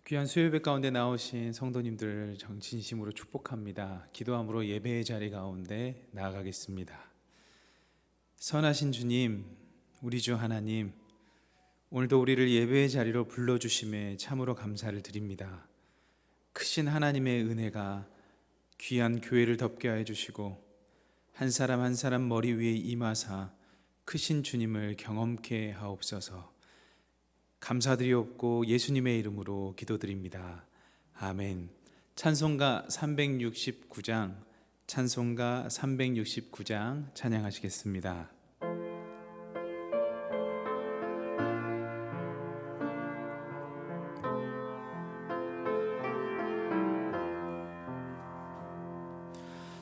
귀한 수요예배 가운데 나오신 성도님들 진심으로 축복합니다. 기도함으로 예배의 자리 가운데 나아가겠습니다. 선하신 주님, 우리 주 하나님, 오늘도 우리를 예배의 자리로 불러주심에 참으로 감사를 드립니다. 크신 하나님의 은혜가 귀한 교회를 덮게 하여 주시고 한 사람 한 사람 머리 위에 임하사 크신 주님을 경험케 하옵소서. 감사드리옵고 예수님의 이름으로 기도드립니다. 아멘. 찬송가 369장 찬양하시겠습니다.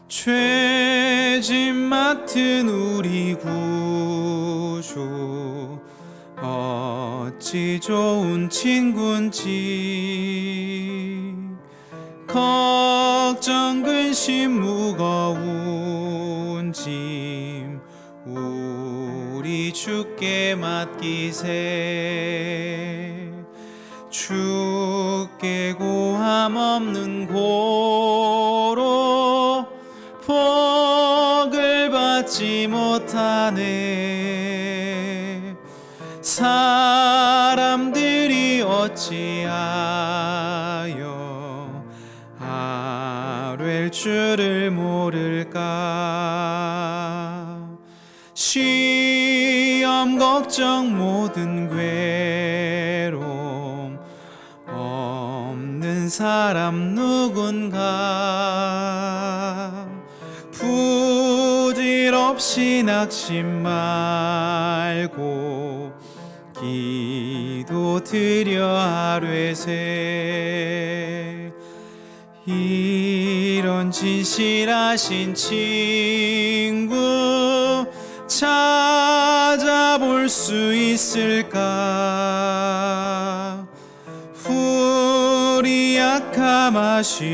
죄짐 맡은 우리 구주 어찌 좋은 친구인지 걱정 근심 무거운 짐 우리 주께 맡기세. 주께 고함 없는 고로 복을 받지 못하네. 사람들이 어찌하여 아뢰 줄을 모를까. 시험 걱정 모든 괴로움 없는 사람 누군가. 부질없이 낙심 말고 기도 드려 아뢰세. 이런 진실하신 친구 찾아볼 수 있을까. 우리 약함 아시오니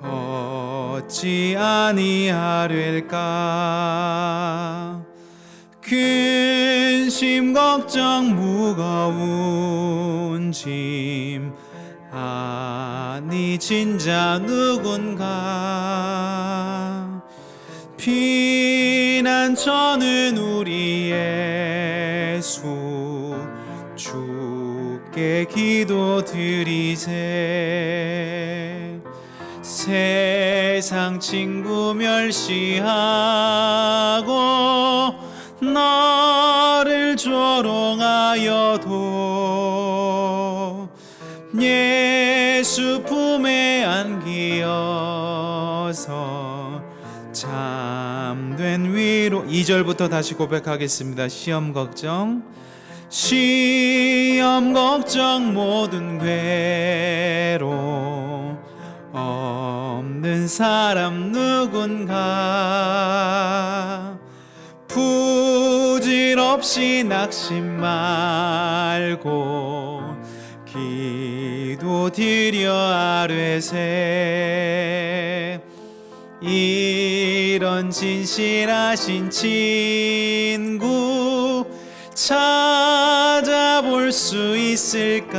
어찌 아니하릴까. 근심 걱정 무거운 짐 아니 진짜 누군가. 피난 처는 우리 예수 주께 기도드리세. 세상 친구 멸시하고 너를 조롱하여도 예수 품에 안기어서 참된 위로. 2절부터 다시 고백하겠습니다. 시험 걱정 모든 괴로 없는 사람 누군가. 부질없이 낙심 말고 기도 드려 아뢰세. 이런 진실하신 친구 찾아볼 수 있을까.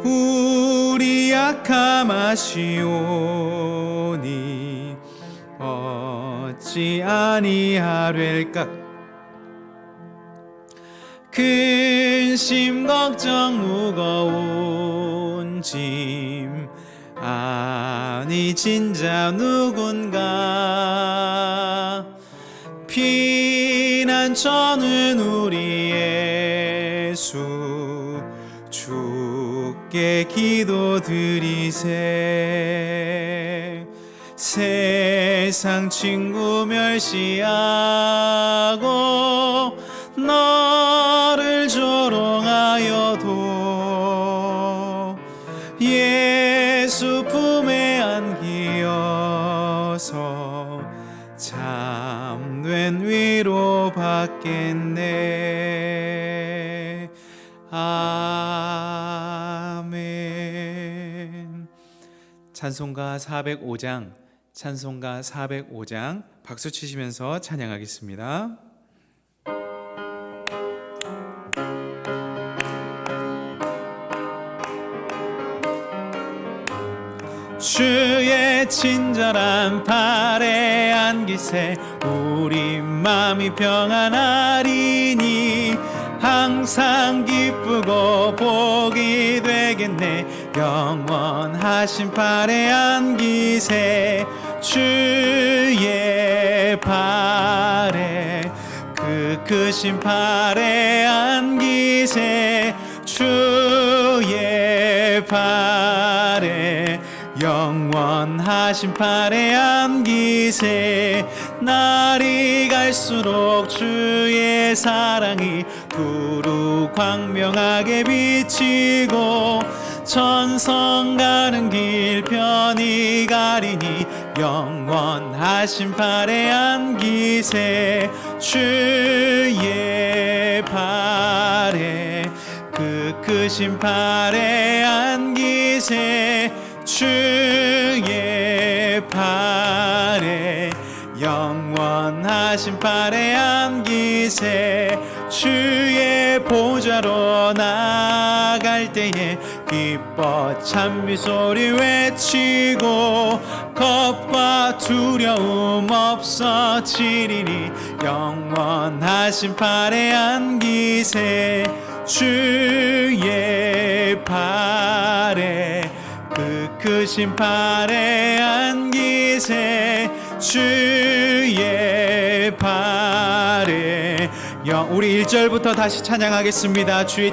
우리 약함 아시오니 어찌 아니하릴까. 근심 걱정 무거운 짐 아니 진짜 누군가. 피난 처는 우리 예수 주께 기도드리세. 세상 친구 멸시하고 너를 조롱하여도 예수 품에 안기어서 참된 위로 받겠네. 아멘. 찬송가 405장 박수 치시면서 찬양하겠습니다. 주의 친절한 팔에 안기세 우리 마음이 평안하리니 항상 기쁘고 복이 되겠네 영원하신 팔에 안기세 주의 팔에 그 크신 팔에 안기세 주의 팔에 영원하신 팔에 안기세 날이 갈수록 주의 사랑이 두루 광명하게 비치고 천성 가는 길 편히 가리니 영원하신 팔에 안기세 주의 팔에 그 크신 팔에 안기세 주의 팔에 영원하신 팔에 안기세 주의 보좌로 나아갈 때에 기뻐 찬미소리 외치고 겁과 두려움 없어지리니 영원하신 팔에 안기세 주의 팔에 그 크신 팔에 안기세 주의 팔에 우리 1절부터 다시 찬양하겠습니다. 주의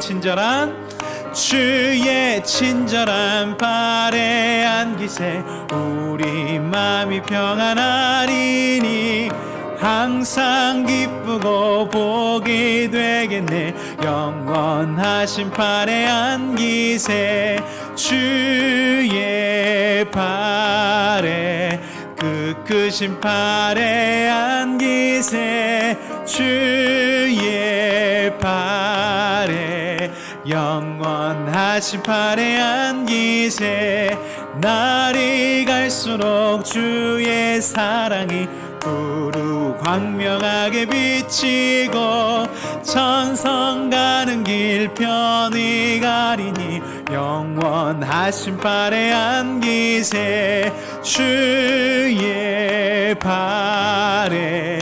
친절한 팔에 안기세 우리 마음이 평안하리니 항상 기쁘고 복이 되겠네 영원하신 팔에 안기세 주의 팔에 그 크신 팔에 안기세 주의 팔에 영원하신 팔에 안기세 날이 갈수록 주의 사랑이 두루 광명하게 비치고 천성 가는 길 편히 가리니 영원하신 팔에 안기세 주의 팔에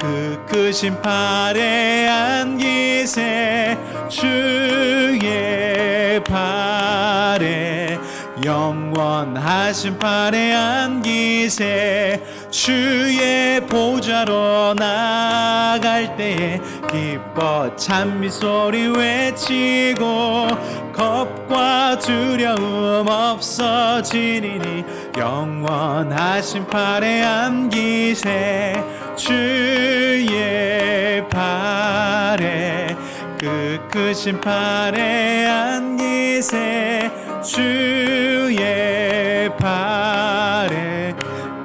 그 크신 팔에 안기세 주의 팔에 영원하신 팔에 안기세 주의 보좌로 나아갈 때에 기뻐 찬미소리 외치고 겁과 두려움 없어지리니 영원하신 팔에 안기세 주의 팔에 그 크신 팔에 안기세 주의 팔에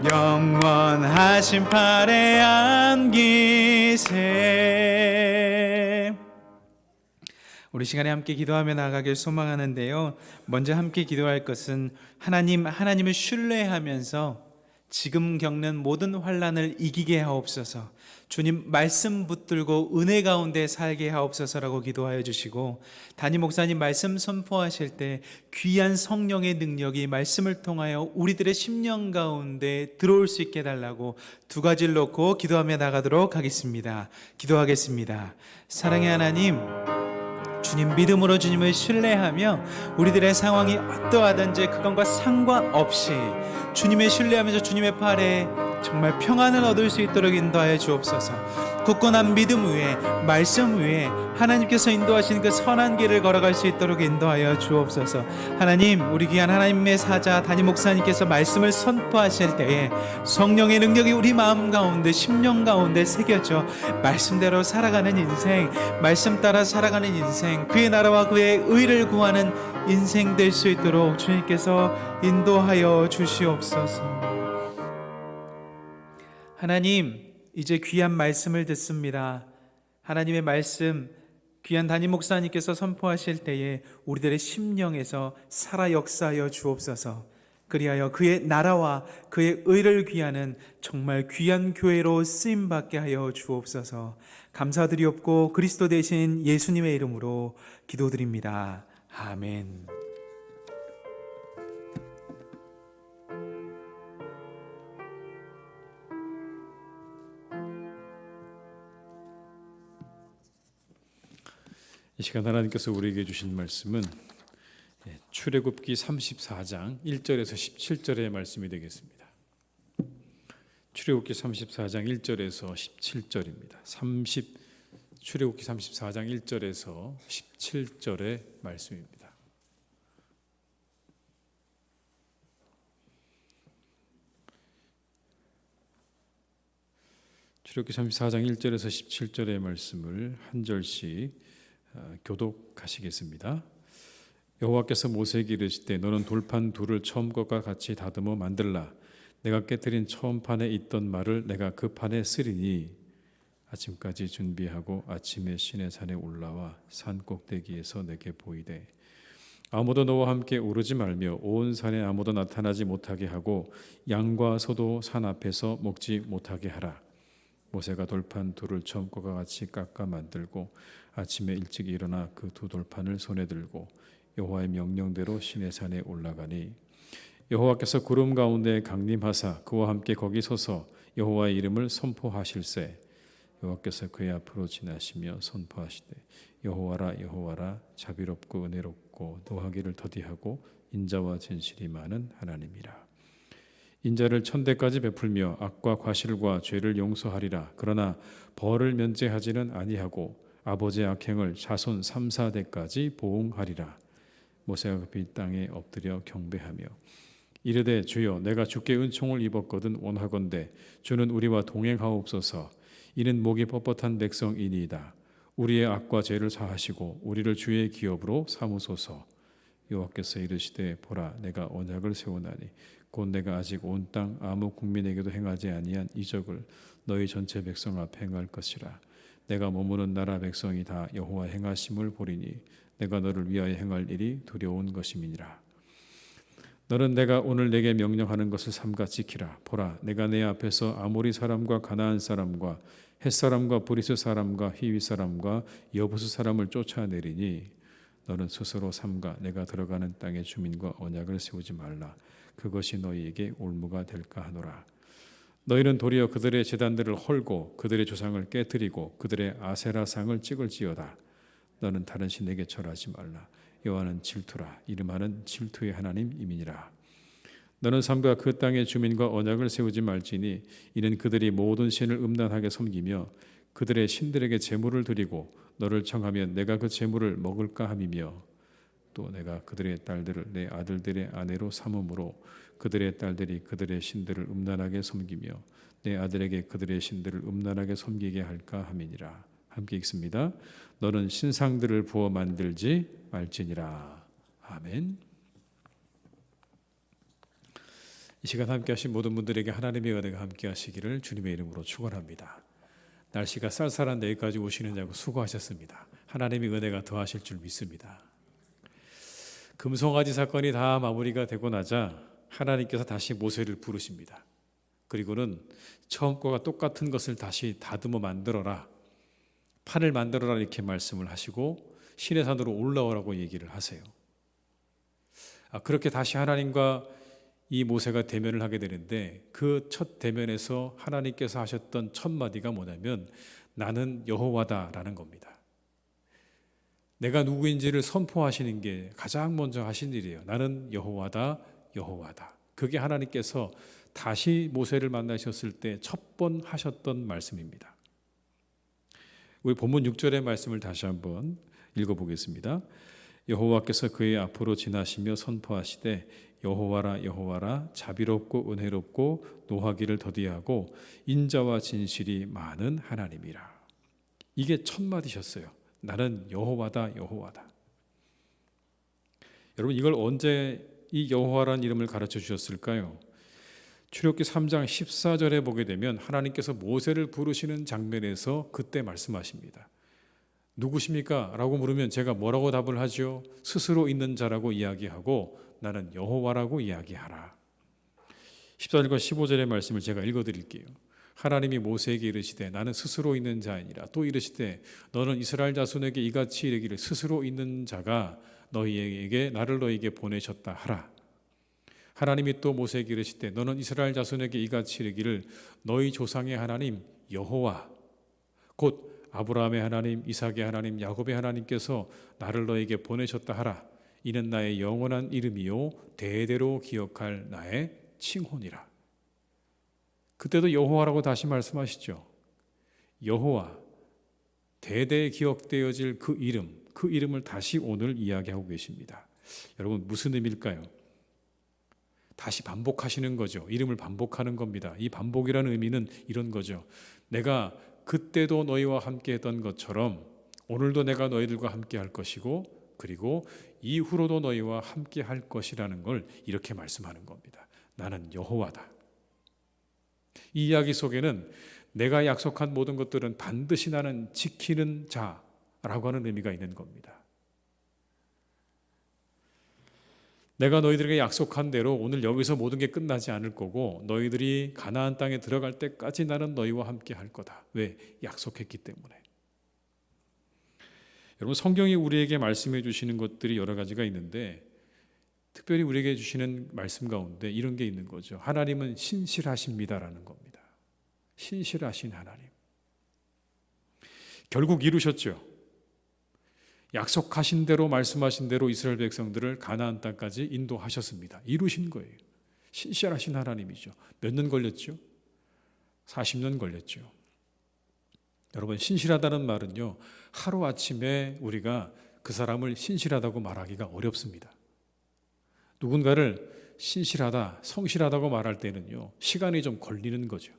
영원하신 팔에 안기세. 우리 시간에 함께 기도하며 나아가길 소망하는데요, 먼저 함께 기도할 것은 하나님을 신뢰하면서 지금 겪는 모든 환난을 이기게 하옵소서, 주님 말씀 붙들고 은혜 가운데 살게 하옵소서라고 기도하여 주시고, 담임 목사님 말씀 선포하실 때 귀한 성령의 능력이 말씀을 통하여 우리들의 심령 가운데 들어올 수 있게 해달라고 두 가지를 놓고 기도하며 나가도록 하겠습니다. 기도하겠습니다. 사랑의 하나님, 주님 믿음으로 주님을 신뢰하며 우리들의 상황이 어떠하든지 그것과 상관없이 주님을 신뢰하면서 주님의 팔에 정말 평안을 얻을 수 있도록 인도하여 주옵소서. 굳건한 믿음 위에 말씀 위에 하나님께서 인도하시는 그 선한 길을 걸어갈 수 있도록 인도하여 주옵소서. 하나님, 우리 귀한 하나님의 사자 담임 목사님께서 말씀을 선포하실 때에 성령의 능력이 우리 마음 가운데 심령 가운데 새겨져 말씀대로 살아가는 인생, 말씀 따라 살아가는 인생, 그의 나라와 그의 의를 구하는 인생 될 수 있도록 주님께서 인도하여 주시옵소서. 하나님, 이제 귀한 말씀을 듣습니다. 하나님의 말씀 귀한 담임 목사님께서 선포하실 때에 우리들의 심령에서 살아 역사하여 주옵소서. 그리하여 그의 나라와 그의 의를 귀하는 정말 귀한 교회로 쓰임받게 하여 주옵소서. 감사드리옵고 그리스도 되신 예수님의 이름으로 기도드립니다. 아멘. 이 시간 하나님께서 우리에게 주신 말씀은 출애굽기 34장 1절에서 17절의 말씀이 되겠습니다. 출애굽기 34장 1절에서 17절입니다. 출애굽기 34장 1절에서 17절의 말씀입니다. 출애굽기 34장 1절에서 17절의 말씀을 한 절씩 교독하시겠습니다. 여호와께서 모세에게 이르시되 너는 돌판 둘을 처음 것과 같이 다듬어 만들라. 내가 깨뜨린 처음 판에 있던 말을 내가 그 판에 쓰리니 아침까지 준비하고 아침에 시내산에 올라와 산 꼭대기에서 내게 보이되 아무도 너와 함께 오르지 말며 온 산에 아무도 나타나지 못하게 하고 양과 소도 산 앞에서 먹지 못하게 하라. 모세가 돌판 둘을 처음 것과 같이 깎아 만들고 아침에 일찍 일어나 그 두 돌판을 손에 들고 여호와의 명령대로 시내산에 올라가니 여호와께서 구름 가운데 강림하사 그와 함께 거기 서서 여호와의 이름을 선포하실세 여호와께서 그의 앞으로 지나시며 선포하시되 여호와라 여호와라 자비롭고 은혜롭고 노하기를 더디하고 인자와 진실이 많은 하나님이라. 인자를 천대까지 베풀며 악과 과실과 죄를 용서하리라. 그러나 벌을 면제하지는 아니하고 아버지의 악행을 자손 3, 4대까지 보응하리라. 모세가 급히 땅에 엎드려 경배하며 이르되 주여 내가 주께 은총을 입었거든 원하건대 주는 우리와 동행하옵소서. 이는 목이 뻣뻣한 백성이니이다. 우리의 악과 죄를 사하시고 우리를 주의 기업으로 삼으소서. 여호와께서 이르시되 보라 내가 언약을 세우나니 곧 내가 아직 온 땅 아무 국민에게도 행하지 아니한 이적을 너희 전체 백성 앞에 행할 것이라. 내가 머무는 나라 백성이 다 여호와 행하심을 보리니 내가 너를 위하여 행할 일이 두려운 것임이니라. 너는 내가 오늘 내게 명령하는 것을 삼가 지키라. 보라 내가 내 앞에서 아모리 사람과 가나안 사람과 헷 사람과 브리스 사람과 히위 사람과 여부스 사람을 쫓아내리니 너는 스스로 삼가 내가 들어가는 땅의 주민과 언약을 세우지 말라. 그것이 너희에게 올무가 될까 하노라. 너희는 도리어 그들의 제단들을 헐고 그들의 조상을 깨뜨리고 그들의 아세라상을 찍을지어다. 너는 다른 신에게 절하지 말라. 여호와는 질투라. 이름하는 질투의 하나님이니라. 너는 삼가 그 땅의 주민과 언약을 세우지 말지니 이는 그들이 모든 신을 음란하게 섬기며 그들의 신들에게 제물을 드리고 너를 청하면 내가 그 제물을 먹을까 함이며 또 내가 그들의 딸들을 내 아들들의 아내로 삼음으로 그들의 딸들이 그들의 신들을 음란하게 섬기며 내 아들에게 그들의 신들을 음란하게 섬기게 할까 함이니라. 함께 읽습니다. 너는 신상들을 부어 만들지 말지니라. 아멘. 이 시간 함께 하신 모든 분들에게 하나님의 은혜가 함께 하시기를 주님의 이름으로 축원합니다. 날씨가 쌀쌀한 내일까지 오시는 자고 수고하셨습니다. 하나님의 은혜가 더하실 줄 믿습니다. 금송아지 사건이 다 마무리가 되고 나자 하나님께서 다시 모세를 부르십니다. 그리고는 처음 거와 똑같은 것을 다시 다듬어 만들어라. 판을 만들어라 이렇게 말씀을 하시고 시내산으로 올라오라고 얘기를 하세요. 그렇게 다시 하나님과 이 모세가 대면을 하게 되는데 그 첫 대면에서 하나님께서 하셨던 첫 마디가 뭐냐면 나는 여호와다라는 겁니다. 내가 누구인지를 선포하시는 게 가장 먼저 하신 일이에요. 나는 여호와다, 여호와다. 그게 하나님께서 다시 모세를 만나셨을 때 첫 번 하셨던 말씀입니다. 우리 본문 6절의 말씀을 다시 한번 읽어보겠습니다. 여호와께서 그의 앞으로 지나시며 선포하시되 여호와라 여호와라 자비롭고 은혜롭고 노하기를 더디하고 인자와 진실이 많은 하나님이라. 이게 첫 마디셨어요. 나는 여호와다 여호와다. 여러분 이걸 언제 이 여호와라는 이름을 가르쳐 주셨을까요? 출애굽기 3장 14절에 보게 되면 하나님께서 모세를 부르시는 장면에서 그때 말씀하십니다. 누구십니까? 라고 물으면 제가 뭐라고 답을 하죠? 스스로 있는 자라고 이야기하고 나는 여호와라고 이야기하라. 14절과 15절의 말씀을 제가 읽어드릴게요. 하나님이 모세에게 이르시되 나는 스스로 있는 자이니라. 또 이르시되 너는 이스라엘 자손에게 이같이 이르기를 스스로 있는 자가 너희에게 나를 너희에게 보내셨다 하라. 하나님이 또 모세에게 이르시되 너는 이스라엘 자손에게 이같이 이르기를 너희 조상의 하나님 여호와 곧 아브라함의 하나님, 이삭의 하나님, 야곱의 하나님께서 나를 너에게 보내셨다 하라. 이는 나의 영원한 이름이요 대대로 기억할 나의 칭호니라. 그때도 여호와라고 다시 말씀하시죠. 여호와, 대대 기억되어질 그 이름을 다시 오늘 이야기하고 계십니다. 여러분, 무슨 의미일까요? 다시 반복하시는 거죠. 이름을 반복하는 겁니다. 이 반복이라는 의미는 이런 거죠. 내가 그때도 너희와 함께 했던 것처럼 오늘도 내가 너희들과 함께 할 것이고, 그리고 이후로도 너희와 함께 할 것이라는 걸 이렇게 말씀하는 겁니다. 나는 여호와다. 이 이야기 속에는 내가 약속한 모든 것들은 반드시 나는 지키는 자라고 하는 의미가 있는 겁니다. 내가 너희들에게 약속한 대로 오늘 여기서 모든 게 끝나지 않을 거고, 너희들이 가나안 땅에 들어갈 때까지 나는 너희와 함께 할 거다. 왜? 약속했기 때문에. 여러분, 성경이 우리에게 말씀해 주시는 것들이 여러 가지가 있는데, 특별히 우리에게 주시는 말씀 가운데 이런 게 있는 거죠. 하나님은 신실하십니다라는 겁니다. 신실하신 하나님. 결국 이루셨죠. 약속하신 대로, 말씀하신 대로 이스라엘 백성들을 가나안 땅까지 인도하셨습니다. 이루신 거예요. 신실하신 하나님이죠. 몇 년 걸렸죠? 40년 걸렸죠. 여러분, 신실하다는 말은요, 하루아침에 우리가 그 사람을 신실하다고 말하기가 어렵습니다. 누군가를 신실하다, 성실하다고 말할 때는요, 시간이 좀 걸리는 거죠.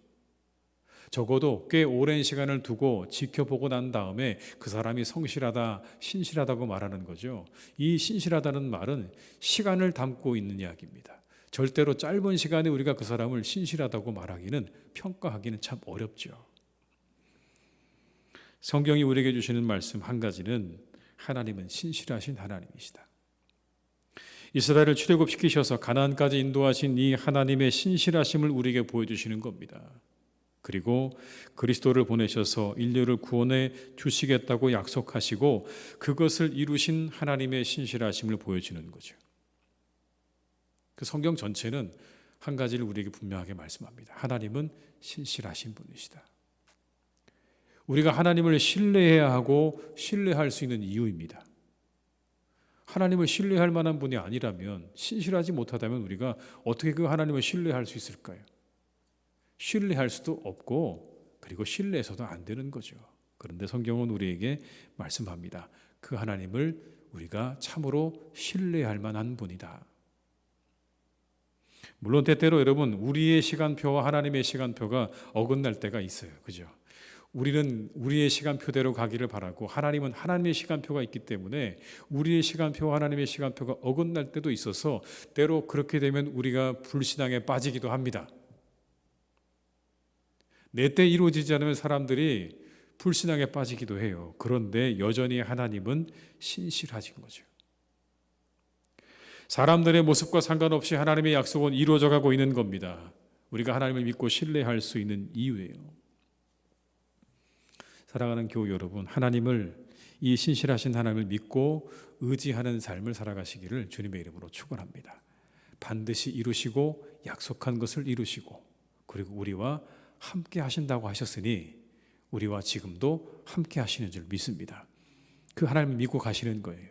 적어도 꽤 오랜 시간을 두고 지켜보고 난 다음에 그 사람이 성실하다, 신실하다고 말하는 거죠. 이 신실하다는 말은 시간을 담고 있는 이야기입니다. 절대로 짧은 시간에 우리가 그 사람을 신실하다고 말하기는, 평가하기는 참 어렵죠. 성경이 우리에게 주시는 말씀 한 가지는 하나님은 신실하신 하나님이시다. 이스라엘을 출애굽시키셔서 가나안까지 인도하신 이 하나님의 신실하심을 우리에게 보여주시는 겁니다. 그리고 그리스도를 보내셔서 인류를 구원해 주시겠다고 약속하시고 그것을 이루신 하나님의 신실하심을 보여주는 거죠. 그 성경 전체는 한 가지를 우리에게 분명하게 말씀합니다. 하나님은 신실하신 분이시다. 우리가 하나님을 신뢰해야 하고 신뢰할 수 있는 이유입니다. 하나님을 신뢰할 만한 분이 아니라면, 신실하지 못하다면 우리가 어떻게 그 하나님을 신뢰할 수 있을까요? 신뢰할 수도 없고, 그리고 신뢰해서도 안 되는 거죠. 그런데 성경은 우리에게 말씀합니다. 그 하나님을 우리가 참으로 신뢰할 만한 분이다. 물론 때때로 여러분, 우리의 시간표와 하나님의 시간표가 어긋날 때가 있어요. 그죠? 우리는 우리의 시간표대로 가기를 바라고, 하나님은 하나님의 시간표가 있기 때문에 우리의 시간표와 하나님의 시간표가 어긋날 때도 있어서, 때로 그렇게 되면 우리가 불신앙에 빠지기도 합니다. 내 때 이루어지지 않으면 사람들이 불신앙에 빠지기도 해요. 그런데 여전히 하나님은 신실하신 거죠. 사람들의 모습과 상관없이 하나님의 약속은 이루어져 가고 있는 겁니다. 우리가 하나님을 믿고 신뢰할 수 있는 이유예요. 사랑하는 교우 여러분, 하나님을, 이 신실하신 하나님을 믿고 의지하는 삶을 살아가시기를 주님의 이름으로 축원합니다. 반드시 이루시고 약속한 것을 이루시고, 그리고 우리와 함께 하신다고 하셨으니 우리와 지금도 함께 하시는 줄 믿습니다. 그 하나님을 믿고 가시는 거예요.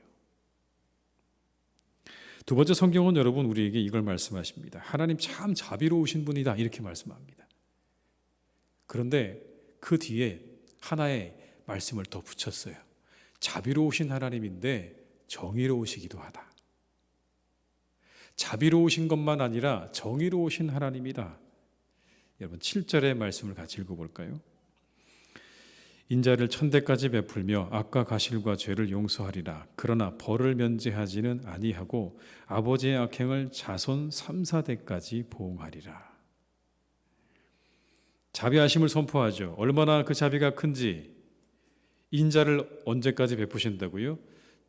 두 번째, 성경은 여러분 우리에게 이걸 말씀하십니다. 하나님 참 자비로우신 분이다, 이렇게 말씀합니다. 그런데 그 뒤에 하나의 말씀을 더 붙였어요. 자비로우신 하나님인데 정의로우시기도 하다. 자비로우신 것만 아니라 정의로우신 하나님이다. 여러분, 7절의 말씀을 같이 읽어볼까요? 인자를 천대까지 베풀며 악과 가실과 죄를 용서하리라. 그러나 벌을 면제하지는 아니하고 아버지의 악행을 자손 3, 4대까지 보응하리라. 자비하심을 선포하죠. 얼마나 그 자비가 큰지. 인자를 언제까지 베푸신다고요?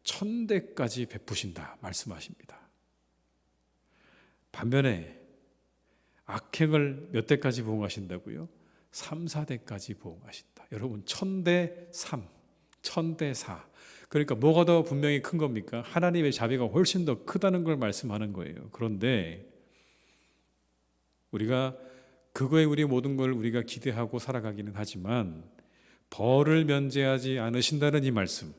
1000대까지 베푸신다 말씀하십니다. 반면에 악행을 몇 대까지 보응하신다고요? 3, 4대까지 보응하신다. 여러분, 1000대 3, 1000대 4. 그러니까 뭐가 더 분명히 큰 겁니까? 하나님의 자비가 훨씬 더 크다는 걸 말씀하는 거예요. 그런데 우리가 그거에 우리 모든 걸 우리가 기대하고 살아가기는 하지만, 벌을 면제하지 않으신다는 이 말씀,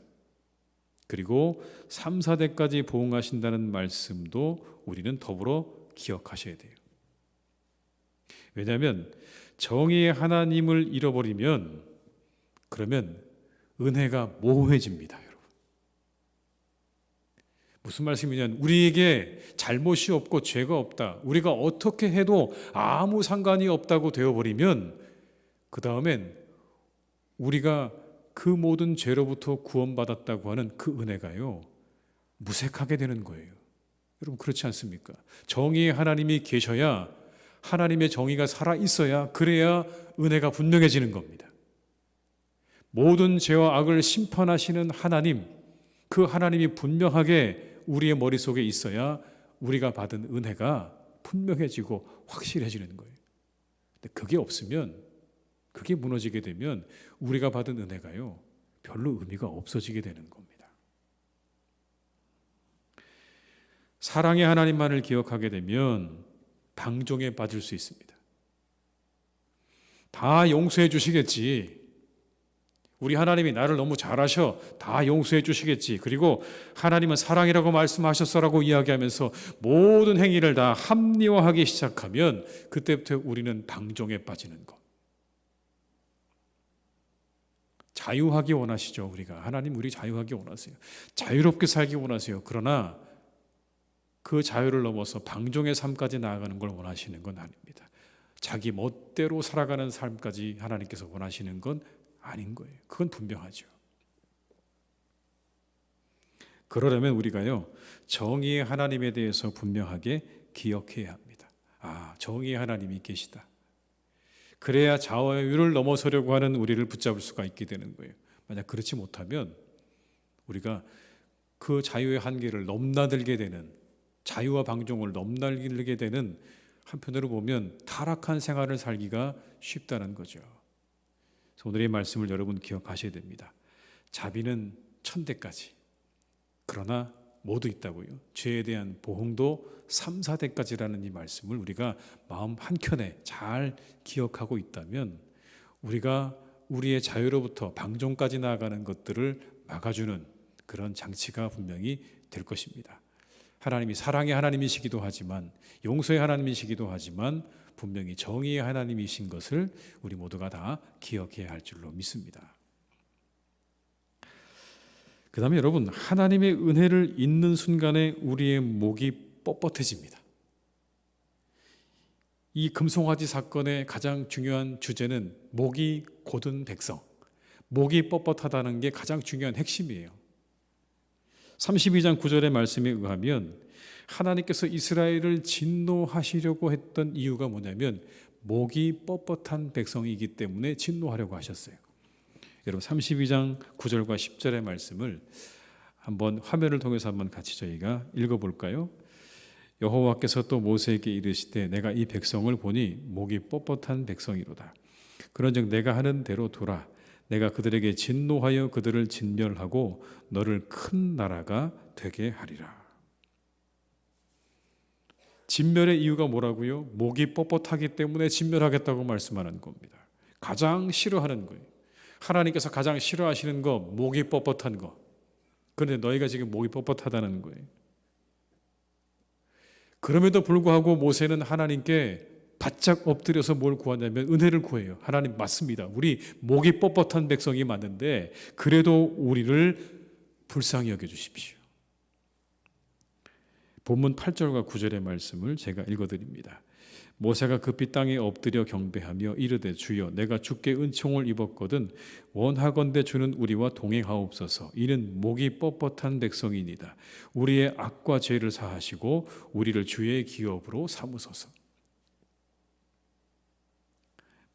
그리고 3, 4대까지 보응하신다는 말씀도 우리는 더불어 기억하셔야 돼요. 왜냐하면 정의의 하나님을 잃어버리면 그러면 은혜가 모호해집니다, 여러분. 무슨 말씀이냐면 우리에게 잘못이 없고 죄가 없다, 우리가 어떻게 해도 아무 상관이 없다고 되어버리면 그 다음엔 우리가 그 모든 죄로부터 구원받았다고 하는 그 은혜가요, 무색하게 되는 거예요. 여러분, 그렇지 않습니까? 정의의 하나님이 계셔야, 하나님의 정의가 살아있어야, 그래야 은혜가 분명해지는 겁니다. 모든 죄와 악을 심판하시는 하나님, 그 하나님이 분명하게 우리의 머릿속에 있어야 우리가 받은 은혜가 분명해지고 확실해지는 거예요. 근데 그게 없으면, 그게 무너지게 되면 우리가 받은 은혜가요, 별로 의미가 없어지게 되는 겁니다. 사랑의 하나님만을 기억하게 되면 방종에 빠질 수 있습니다. 다 용서해 주시겠지. 우리 하나님이 나를 너무 잘하셔. 다 용서해 주시겠지. 그리고 하나님은 사랑이라고 말씀하셨어라고 이야기하면서 모든 행위를 다 합리화하기 시작하면 그때부터 우리는 방종에 빠지는 것. 자유하기 원하시죠. 우리가 하나님, 우리 자유하기 원하세요. 자유롭게 살기 원하세요. 그러나 그 자유를 넘어서 방종의 삶까지 나아가는 걸 원하시는 건 아닙니다. 자기 멋대로 살아가는 삶까지 하나님께서 원하시는 건 아닌 거예요. 그건 분명하죠. 그러려면 우리가요, 정의의 하나님에 대해서 분명하게 기억해야 합니다. 아, 정의의 하나님이 계시다. 그래야 자유를 넘어서려고 하는 우리를 붙잡을 수가 있게 되는 거예요. 만약 그렇지 못하면 우리가 그 자유의 한계를 넘나들게 되는, 자유와 방종을 넘나들게 되는, 한편으로 보면 타락한 생활을 살기가 쉽다는 거죠. 그래서 오늘의 말씀을 여러분 기억하셔야 됩니다. 자비는 1000대까지, 그러나 모두 있다고요. 죄에 대한 보응도 3, 4대까지라는 이 말씀을 우리가 마음 한켠에 잘 기억하고 있다면 우리가 우리의 자유로부터 방종까지 나아가는 것들을 막아주는 그런 장치가 분명히 될 것입니다. 하나님이 사랑의 하나님이시기도 하지만, 용서의 하나님이시기도 하지만 분명히 정의의 하나님이신 것을 우리 모두가 다 기억해야 할 줄로 믿습니다. 그 다음에 여러분, 하나님의 은혜를 잊는 순간에 우리의 목이 뻣뻣해집니다. 이 금송아지 사건의 가장 중요한 주제는 목이 곧은 백성, 목이 뻣뻣하다는 게 가장 중요한 핵심이에요. 32장 9절의 말씀에 의하면 하나님께서 이스라엘을 진노하시려고 했던 이유가 뭐냐면 목이 뻣뻣한 백성이기 때문에 진노하려고 하셨어요. 여러분, 32장 9절과 10절의 말씀을 한번 화면을 통해서 한번 같이 저희가 읽어볼까요? 여호와께서 또 모세에게 이르시되 내가 이 백성을 보니 목이 뻣뻣한 백성이로다. 그런즉 내가 하는 대로 두라. 내가 그들에게 진노하여 그들을 진멸하고 너를 큰 나라가 되게 하리라. 진멸의 이유가 뭐라고요? 목이 뻣뻣하기 때문에 진멸하겠다고 말씀하는 겁니다. 가장 싫어하는 거예요. 하나님께서 가장 싫어하시는 거, 목이 뻣뻣한 거. 그런데 너희가 지금 목이 뻣뻣하다는 거예요. 그럼에도 불구하고 모세는 하나님께 바짝 엎드려서 뭘 구하냐면 은혜를 구해요. 하나님, 맞습니다. 우리 목이 뻣뻣한 백성이 맞는데 그래도 우리를 불쌍히 여겨주십시오. 본문 8절과 9절의 말씀을 제가 읽어드립니다. 모세가 급히 땅에 엎드려 경배하며 이르되 주여 내가 주께 은총을 입었거든 원하건대 주는 우리와 동행하옵소서. 이는 목이 뻣뻣한 백성이니이다. 우리의 악과 죄를 사하시고 우리를 주의 기업으로 삼으소서.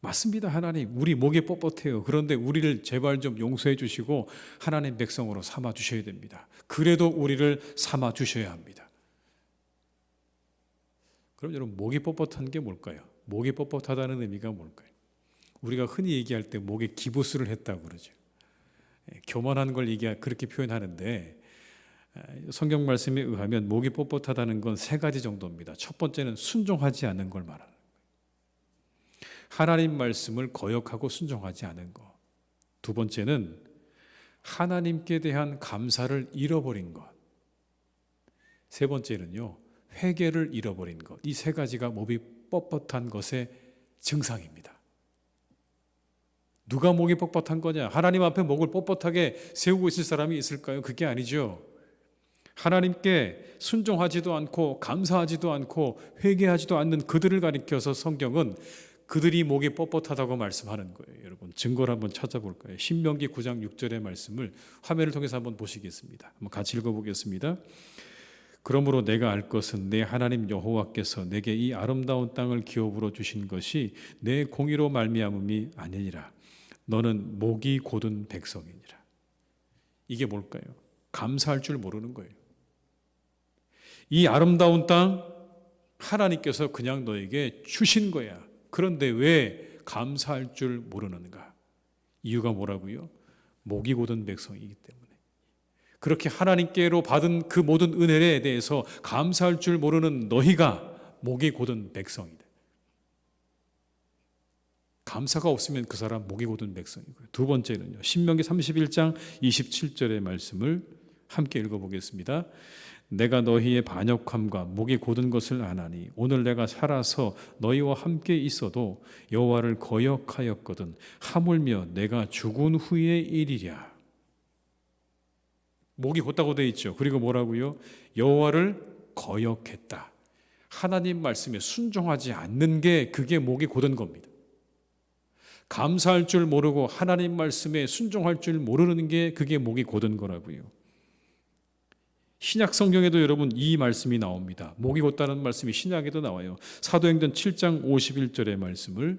맞습니다. 하나님, 우리 목이 뻣뻣해요. 그런데 우리를 제발 좀 용서해 주시고 하나님 백성으로 삼아 주셔야 됩니다. 그래도 우리를 삼아 주셔야 합니다. 그럼 여러분, 목이 뻣뻣한 게 뭘까요? 목이 뻣뻣하다는 의미가 뭘까요? 우리가 흔히 얘기할 때 목에 기부스를 했다고 그러죠. 교만한 걸 그렇게 표현하는데 성경 말씀에 의하면 목이 뻣뻣하다는 건 3가지 정도입니다. 첫 번째는 순종하지 않는 걸 말하는 거예요. 하나님 말씀을 거역하고 순종하지 않은 거. 두 번째는 하나님께 대한 감사를 잃어버린 것. 세 번째는요, 회개를 잃어버린 것. 이 세 가지가 목이 뻣뻣한 것의 증상입니다. 누가 목이 뻣뻣한 거냐? 하나님 앞에 목을 뻣뻣하게 세우고 있을 사람이 있을까요? 그게 아니죠. 하나님께 순종하지도 않고 감사하지도 않고 회개하지도 않는 그들을 가리켜서 성경은 그들이 목이 뻣뻣하다고 말씀하는 거예요. 여러분, 증거를 한번 찾아볼까요? 신명기 9장 6절의 말씀을 화면을 통해서 한번 보시겠습니다. 한번 같이 읽어보겠습니다. 그러므로 내가 알 것은 내 하나님 여호와께서 내게 이 아름다운 땅을 기업으로 주신 것이 내 공의로 말미암음이 아니니라. 너는 목이 곧은 백성이니라. 이게 뭘까요? 감사할 줄 모르는 거예요. 이 아름다운 땅 하나님께서 그냥 너에게 주신 거야. 그런데 왜 감사할 줄 모르는가? 이유가 뭐라고요? 목이 곧은 백성이기 때문에. 그렇게 하나님께로 받은 그 모든 은혜에 대해서 감사할 줄 모르는 너희가 목이 곧은 백성이다. 감사가 없으면 그 사람 목이 곧은 백성이고요. 두 번째는요, 신명기 31장 27절의 말씀을 함께 읽어보겠습니다. 내가 너희의 반역함과 목이 곧은 것을 아나니 오늘 내가 살아서 너희와 함께 있어도 여호와를 거역하였거든 하물며 내가 죽은 후의 일이랴. 목이 곧다고 되어 있죠. 그리고 뭐라고요? 여호와를 거역했다. 하나님 말씀에 순종하지 않는 게 그게 목이 곧은 겁니다. 감사할 줄 모르고 하나님 말씀에 순종할 줄 모르는 게 그게 목이 곧은 거라고요. 신약 성경에도 여러분 이 말씀이 나옵니다. 목이 곧다는 말씀이 신약에도 나와요. 사도행전 7장 51절의 말씀을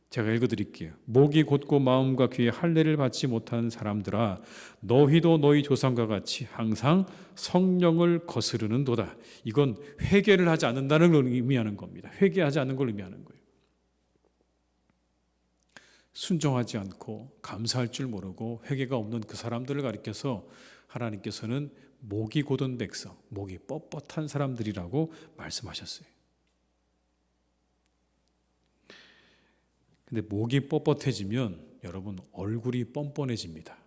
제가 읽어드릴게요. 목이 곧고 마음과 귀에 할례를 받지 못하는 사람들아 너희도 너희 조상과 같이 항상 성령을 거스르는도다. 이건 회개를 하지 않는다는 걸 의미하는 겁니다. 회개하지 않는 걸 의미하는 거예요. 순종하지 않고 감사할 줄 모르고 회개가 없는 그 사람들을 가리켜서 하나님께서는 목이 곧은 백성, 목이 뻣뻣한 사람들이라고 말씀하셨어요. 근데 목이 뻣뻣해지면 여러분 얼굴이 뻔뻔해집니다.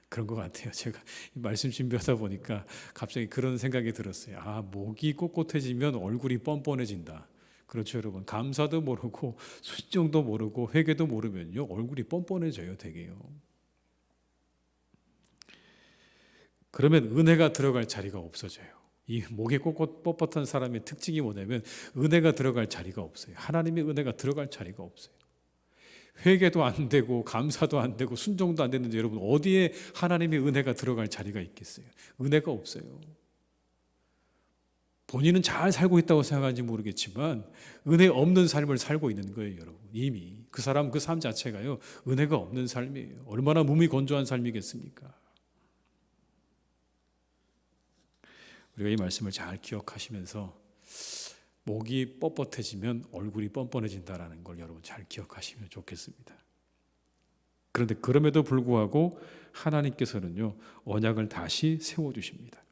그런 것 같아요. 제가 말씀 준비하다 보니까 갑자기 그런 생각이 들었어요. 아, 목이 꼿꼿해지면 얼굴이 뻔뻔해진다. 그렇죠, 여러분. 감사도 모르고 순종도 모르고 회개도 모르면요 얼굴이 뻔뻔해져요, 되게요. 그러면 은혜가 들어갈 자리가 없어져요. 이 목이 꼿꼿한 사람의 특징이 뭐냐면 은혜가 들어갈 자리가 없어요. 하나님의 은혜가 들어갈 자리가 없어요. 회개도 안 되고 감사도 안 되고 순종도 안 되는데 여러분 어디에 하나님의 은혜가 들어갈 자리가 있겠어요? 은혜가 없어요. 본인은 잘 살고 있다고 생각하는지 모르겠지만 은혜 없는 삶을 살고 있는 거예요, 여러분. 이미 그 사람 그 삶 자체가요 은혜가 없는 삶이에요. 얼마나 몸이 건조한 삶이겠습니까? 우리가 이 말씀을 잘 기억하시면서 목이 뻣뻣해지면 얼굴이 뻔뻔해진다는 걸 여러분 잘 기억하시면 좋겠습니다. 그런데 그럼에도 불구하고 하나님께서는요 언약을 다시 세워주십니다.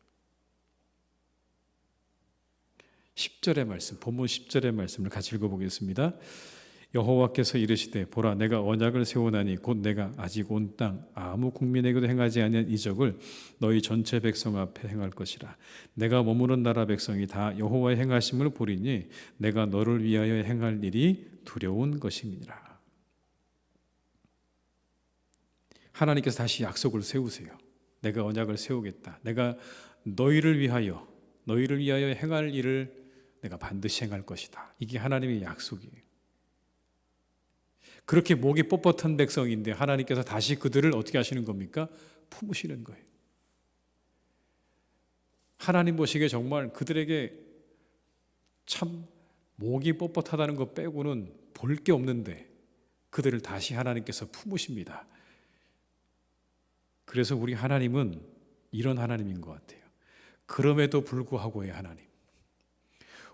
10절의 말씀, 본문 10절의 말씀을 같이 읽어보겠습니다. 여호와께서 이르시되 보라 내가 언약을 세우나니 곧 내가 아직 온 땅 아무 국민에게도 행하지 아니한 이적을 너희 전체 백성 앞에 행할 것이라. 내가 머무는 나라 백성이 다 여호와의 행하심을 보리니 내가 너를 위하여 행할 일이 두려운 것임이니라. 하나님께서 다시 약속을 세우세요. 내가 언약을 세우겠다. 내가 너희를 위하여 행할 일을 내가 반드시 행할 것이다. 이게 하나님의 약속이에요. 그렇게 목이 뻣뻣한 백성인데 하나님께서 다시 그들을 어떻게 하시는 겁니까? 품으시는 거예요. 하나님 보시기에 정말 그들에게 참 목이 뻣뻣하다는 것 빼고는 볼 게 없는데 그들을 다시 하나님께서 품으십니다. 그래서 우리 하나님은 이런 하나님인 것 같아요. 그럼에도 불구하고의 하나님.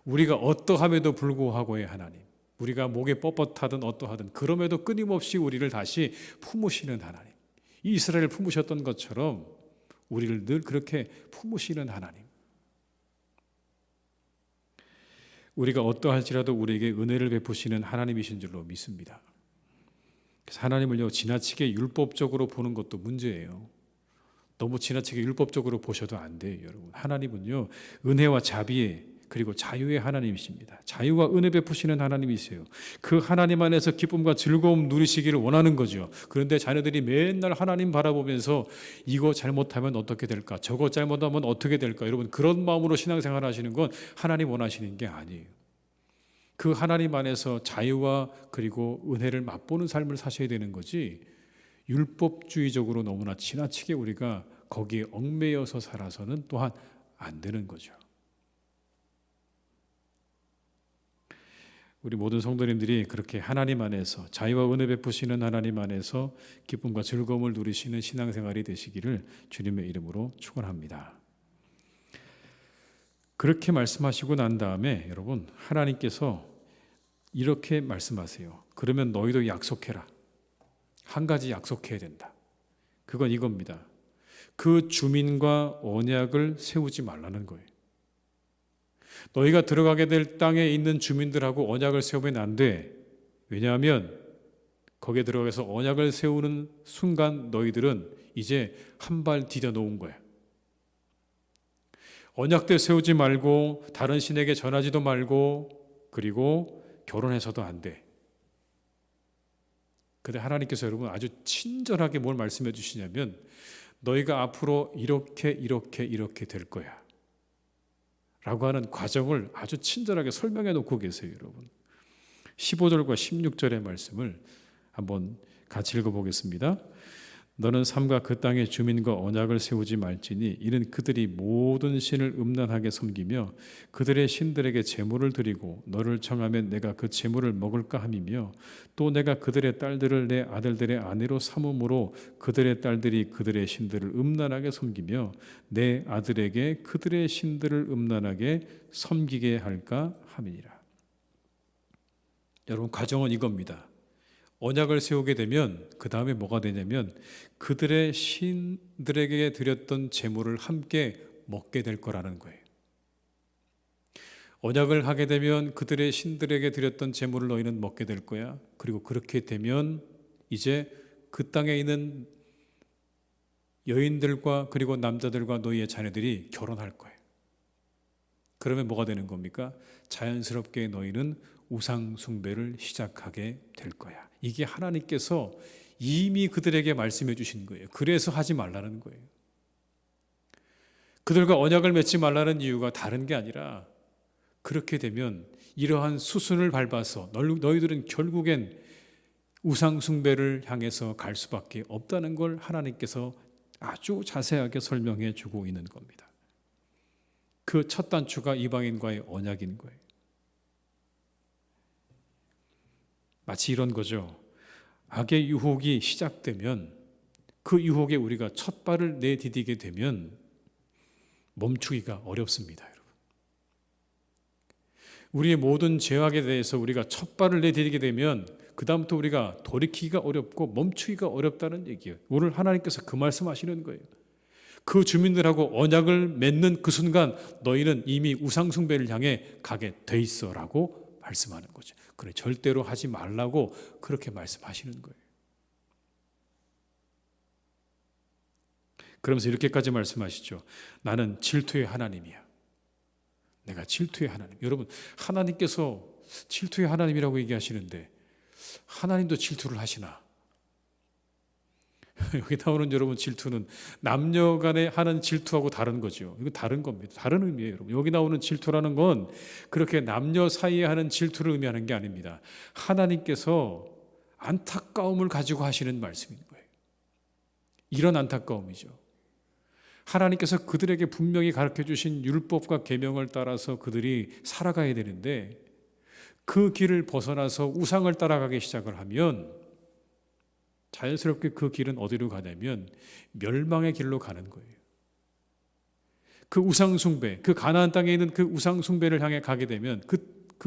우리가 어떠함에도 불구하고의 하나님. 우리가 목에 뻣뻣하든 어떠하든 그럼에도 끊임없이 우리를 다시 품으시는 하나님. 이스라엘을 품으셨던 것처럼 우리를 늘 그렇게 품으시는 하나님. 우리가 어떠할지라도 우리에게 은혜를 베푸시는 하나님이신 줄로 믿습니다. 그래서 하나님을요 지나치게 율법적으로 보는 것도 문제예요. 너무 지나치게 율법적으로 보셔도 안 돼요, 여러분. 하나님은요 은혜와 자비의 그리고 자유의 하나님이십니다. 자유와 은혜 베푸시는 하나님이세요. 그 하나님 안에서 기쁨과 즐거움 누리시기를 원하는 거죠. 그런데 자녀들이 맨날 하나님 바라보면서 이거 잘못하면 어떻게 될까? 저거 잘못하면 어떻게 될까? 여러분 그런 마음으로 신앙생활 하시는 건 하나님 원하시는 게 아니에요. 그 하나님 안에서 자유와 그리고 은혜를 맛보는 삶을 사셔야 되는 거지, 율법주의적으로 너무나 지나치게 우리가 거기에 얽매여서 살아서는 또한 안 되는 거죠. 우리 모든 성도님들이 그렇게 하나님 안에서 자유와 은혜 베푸시는 하나님 안에서 기쁨과 즐거움을 누리시는 신앙생활이 되시기를 주님의 이름으로 축원합니다. 그렇게 말씀하시고 난 다음에 여러분 하나님께서 이렇게 말씀하세요. 그러면 너희도 약속해라. 한 가지 약속해야 된다. 그건 이겁니다. 그 주민과 언약을 세우지 말라는 거예요. 너희가 들어가게 될 땅에 있는 주민들하고 언약을 세우면 안 돼. 왜냐하면 거기에 들어가서 언약을 세우는 순간 너희들은 이제 한 발 디뎌 놓은 거야. 언약대 세우지 말고 다른 신에게 전하지도 말고 그리고 결혼해서도 안 돼. 근데 하나님께서 여러분 아주 친절하게 뭘 말씀해 주시냐면 너희가 앞으로 이렇게 될 거야 라고 하는 과정을 아주 친절하게 설명해 놓고 계세요. 여러분 15절과 16절의 말씀을 한번 같이 읽어보겠습니다. 너는 삼가 그 땅의 주민과 언약을 세우지 말지니 이는 그들이 모든 신을 음란하게 섬기며 그들의 신들에게 제물을 드리고 너를 청하면 내가 그 제물을 먹을까 함이며 또 내가 그들의 딸들을 내 아들들의 아내로 삼음으로 그들의 딸들이 그들의 신들을 음란하게 섬기며 내 아들에게 그들의 신들을 음란하게 섬기게 할까 함이니라. 여러분 과정은 이겁니다. 언약을 세우게 되면 그 다음에 뭐가 되냐면 그들의 신들에게 드렸던 제물을 함께 먹게 될 거라는 거예요. 언약을 하게 되면 그들의 신들에게 드렸던 제물을 너희는 먹게 될 거야. 그리고 그렇게 되면 이제 그 땅에 있는 여인들과 그리고 남자들과 너희의 자녀들이 결혼할 거예요. 그러면 뭐가 되는 겁니까? 자연스럽게 너희는 우상 숭배를 시작하게 될 거야. 이게 하나님께서 이미 그들에게 말씀해 주신 거예요. 그래서 하지 말라는 거예요. 그들과 언약을 맺지 말라는 이유가 다른 게 아니라 그렇게 되면 이러한 수순을 밟아서 너희들은 결국엔 우상 숭배를 향해서 갈 수밖에 없다는 걸 하나님께서 아주 자세하게 설명해 주고 있는 겁니다. 그 첫 단추가 이방인과의 언약인 거예요. 마치 이런 거죠. 악의 유혹이 시작되면 그 유혹에 우리가 첫 발을 내디디게 되면 멈추기가 어렵습니다. 여러분. 우리의 모든 죄악에 대해서 우리가 첫 발을 내디디게 되면 그 다음부터 우리가 돌이키기가 어렵고 멈추기가 어렵다는 얘기예요. 오늘 하나님께서 그 말씀하시는 거예요. 그 주민들하고 언약을 맺는 그 순간 너희는 이미 우상 숭배를 향해 가게 돼 있어라고 말씀하는 거죠. 그래 절대로 하지 말라고 그렇게 말씀하시는 거예요. 그러면서 이렇게까지 말씀하시죠. 나는 질투의 하나님이야. 내가 질투의 하나님. 여러분 하나님께서 질투의 하나님이라고 얘기하시는데 하나님도 질투를 하시나? 여기 나오는 여러분 질투는 남녀 간에 하는 질투하고 다른 거죠. 이거 다른 겁니다. 다른 의미예요, 여러분. 여기 나오는 질투라는 건 그렇게 남녀 사이에 하는 질투를 의미하는 게 아닙니다. 하나님께서 안타까움을 가지고 하시는 말씀인 거예요. 이런 안타까움이죠. 하나님께서 그들에게 분명히 가르쳐 주신 율법과 계명을 따라서 그들이 살아가야 되는데 그 길을 벗어나서 우상을 따라가기 시작을 하면 자연스럽게 그 길은 어디로 가냐면 멸망의 길로 가는 거예요. 그 우상 숭배, 그 가나안 땅에 있는 그 우상 숭배를 향해 가게 되면 그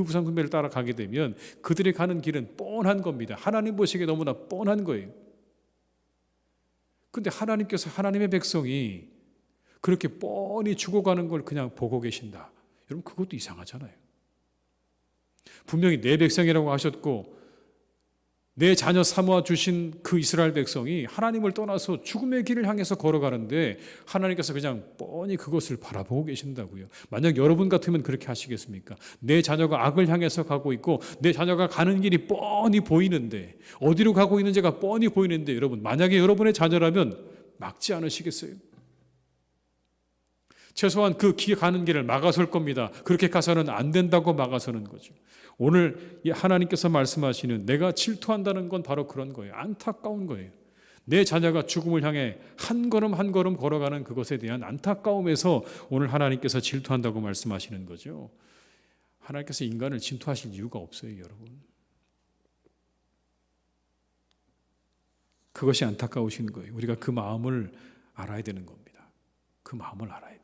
우상 숭배를 따라가게 되면 그들이 가는 길은 뻔한 겁니다. 하나님 보시기에 너무나 뻔한 거예요. 그런데 하나님께서 하나님의 백성이 그렇게 뻔히 죽어가는 걸 그냥 보고 계신다. 여러분 그것도 이상하잖아요. 분명히 내 백성이라고 하셨고 내 자녀 삼아 주신 그 이스라엘 백성이 하나님을 떠나서 죽음의 길을 향해서 걸어가는데 하나님께서 그냥 뻔히 그것을 바라보고 계신다고요. 만약 여러분 같으면 그렇게 하시겠습니까? 내 자녀가 악을 향해서 가고 있고 내 자녀가 가는 길이 뻔히 보이는데, 어디로 가고 있는지가 뻔히 보이는데, 여러분 만약에 여러분의 자녀라면 막지 않으시겠어요? 최소한 그 가는 길을 막아설 겁니다. 그렇게 가서는 안 된다고 막아서는 거죠. 오늘 하나님께서 말씀하시는 내가 질투한다는 건 바로 그런 거예요. 안타까운 거예요. 내 자녀가 죽음을 향해 한 걸음 한 걸음 걸어가는 그것에 대한 안타까움에서 오늘 하나님께서 질투한다고 말씀하시는 거죠. 하나님께서 인간을 질투하실 이유가 없어요, 여러분. 그것이 안타까우신 거예요. 우리가 그 마음을 알아야 되는 겁니다. 그 마음을 알아야 돼요.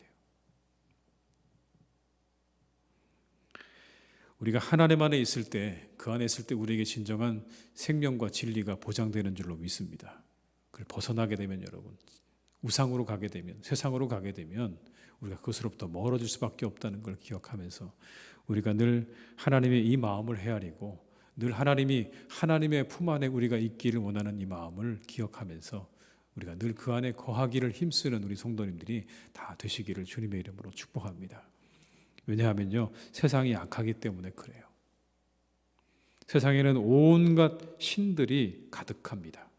우리가 하나님 안에 있을 때, 그 안에 있을 때 우리에게 진정한 생명과 진리가 보장되는 줄로 믿습니다. 그걸 벗어나게 되면 여러분, 우상으로 가게 되면, 세상으로 가게 되면 우리가 그것으로부터 멀어질 수밖에 없다는 걸 기억하면서 우리가 늘 하나님의 이 마음을 헤아리고 늘 하나님이 하나님의 품 안에 우리가 있기를 원하는 이 마음을 기억하면서 우리가 늘 그 안에 거하기를 힘쓰는 우리 성도님들이 다 되시기를 주님의 이름으로 축복합니다. 왜냐하면요, 세상이 악하기 때문에 그래요. 세상에는 온갖 신들이 가득합니다.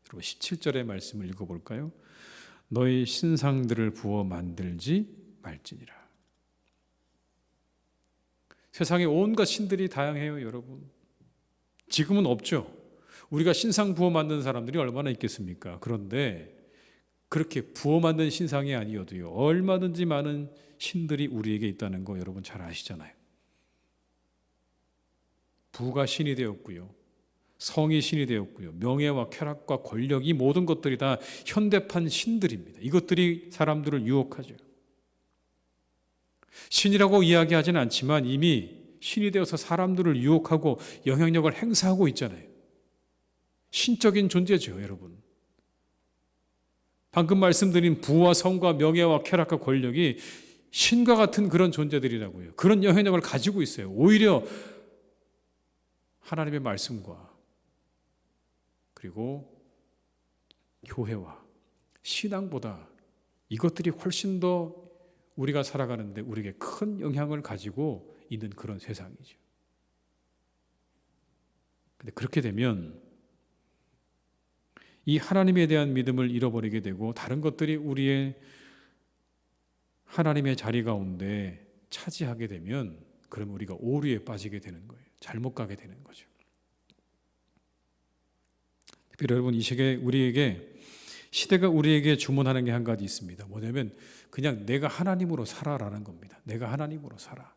여러분 17절의 말씀을 읽어볼까요? 너희 신상들을 부어 만들지 말지니라. 세상에 온갖 신들이 다양해요, 여러분. 지금은 없죠. 우리가 신상 부어 만든 사람들이 얼마나 있겠습니까? 그런데 그렇게 부어 만든 신상이 아니어도요, 얼마든지 많은 신들이 우리에게 있다는 거 여러분 잘 아시잖아요. 부가 신이 되었고요, 성이 신이 되었고요, 명예와 쾌락과 권력, 이 모든 것들이 다 현대판 신들입니다. 이것들이 사람들을 유혹하죠. 신이라고 이야기하지는 않지만 이미 신이 되어서 사람들을 유혹하고 영향력을 행사하고 있잖아요. 신적인 존재죠, 여러분. 방금 말씀드린 부와 성과 명예와 쾌락과 권력이 신과 같은 그런 존재들이라고요. 그런 영향력을 가지고 있어요. 오히려 하나님의 말씀과 그리고 교회와 신앙보다 이것들이 훨씬 더 우리가 살아가는데 우리에게 큰 영향을 가지고 있는 그런 세상이죠. 근데 그렇게 되면 이 하나님에 대한 믿음을 잃어버리게 되고 다른 것들이 우리의 하나님의 자리 가운데 차지하게 되면 그러면 우리가 오류에 빠지게 되는 거예요. 잘못 가게 되는 거죠. 특별히 여러분, 이 시기에 시대가 우리에게 주문하는 게 한 가지 있습니다. 뭐냐면 그냥 내가 하나님으로 살아라는 겁니다. 내가 하나님으로 살아.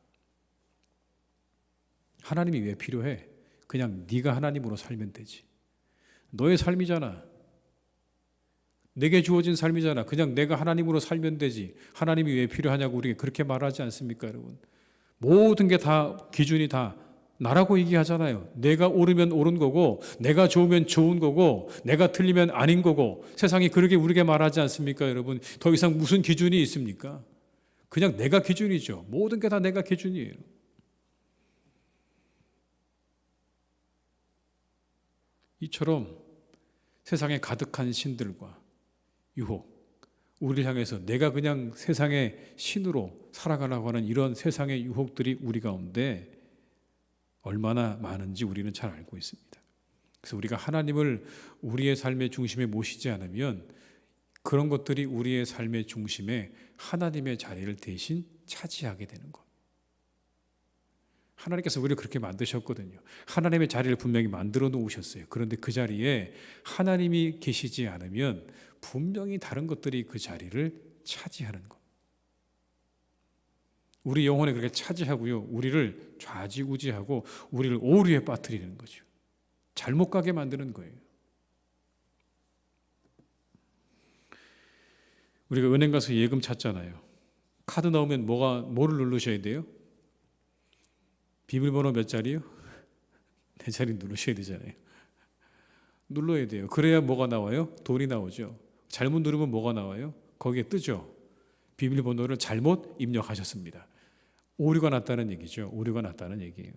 하나님이 왜 필요해? 그냥 네가 하나님으로 살면 되지. 너의 삶이잖아. 내게 주어진 삶이잖아. 그냥 내가 하나님으로 살면 되지. 하나님이 왜 필요하냐고 우리에게 그렇게 말하지 않습니까, 여러분? 모든 게 다 기준이 다 나라고 얘기하잖아요. 내가 옳으면 옳은 거고, 내가 좋으면 좋은 거고, 내가 틀리면 아닌 거고, 세상이 그렇게 우리에게 말하지 않습니까, 여러분? 더 이상 무슨 기준이 있습니까? 그냥 내가 기준이죠. 모든 게 다 내가 기준이에요. 이처럼 세상에 가득한 신들과 유혹, 우리를 향해서 내가 그냥 세상의 신으로 살아가려고 하는 이런 세상의 유혹들이 우리 가운데 얼마나 많은지 우리는 잘 알고 있습니다. 그래서 우리가 하나님을 우리의 삶의 중심에 모시지 않으면 그런 것들이 우리의 삶의 중심에 하나님의 자리를 대신 차지하게 되는 것. 하나님께서 우리를 그렇게 만드셨거든요. 하나님의 자리를 분명히 만들어 놓으셨어요. 그런데 그 자리에 하나님이 계시지 않으면 분명히 다른 것들이 그 자리를 차지하는 것. 우리 영혼에 그렇게 차지하고요, 우리를 좌지우지하고 우리를 오류에 빠뜨리는 거죠. 잘못 가게 만드는 거예요. 우리가 은행 가서 예금 찾잖아요. 카드 나오면 뭐를 누르셔야 돼요? 비밀번호 몇 자리요? 4자리 누르셔야 되잖아요. 눌러야 돼요. 그래야 뭐가 나와요? 돈이 나오죠. 잘못 누르면 뭐가 나와요? 거기에 뜨죠. 비밀번호를 잘못 입력하셨습니다. 오류가 났다는 얘기죠. 오류가 났다는 얘기예요.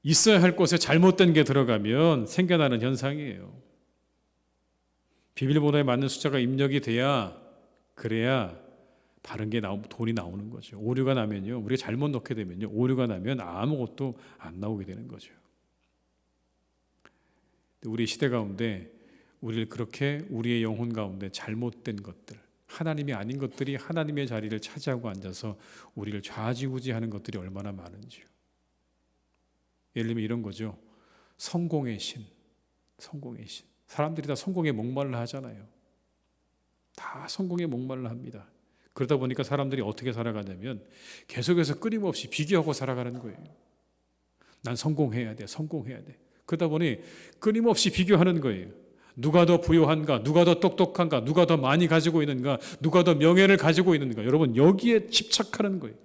있어야 할 곳에 잘못된 게 들어가면 생겨나는 현상이에요. 비밀번호에 맞는 숫자가 입력이 돼야, 그래야 다른 게 돈이 나오는 거죠. 오류가 나면요, 우리가 잘못 넣게 되면요, 오류가 나면 아무것도 안 나오게 되는 거죠. 우리 시대 가운데 우리를 그렇게 우리의 영혼 가운데 잘못된 것들, 하나님이 아닌 것들이 하나님의 자리를 차지하고 앉아서 우리를 좌지우지하는 것들이 얼마나 많은지요. 예를 들면 이런 거죠. 성공의 신, 성공의 신. 사람들이 다 성공에 목말라 하잖아요. 다 성공에 목말라 합니다. 그러다 보니까 사람들이 어떻게 살아가냐면 계속해서 끊임없이 비교하고 살아가는 거예요. 난 성공해야 돼, 성공해야 돼. 그러다 보니 끊임없이 비교하는 거예요. 누가 더 부유한가, 누가 더 똑똑한가, 누가 더 많이 가지고 있는가, 누가 더 명예를 가지고 있는가. 여러분, 여기에 집착하는 거예요.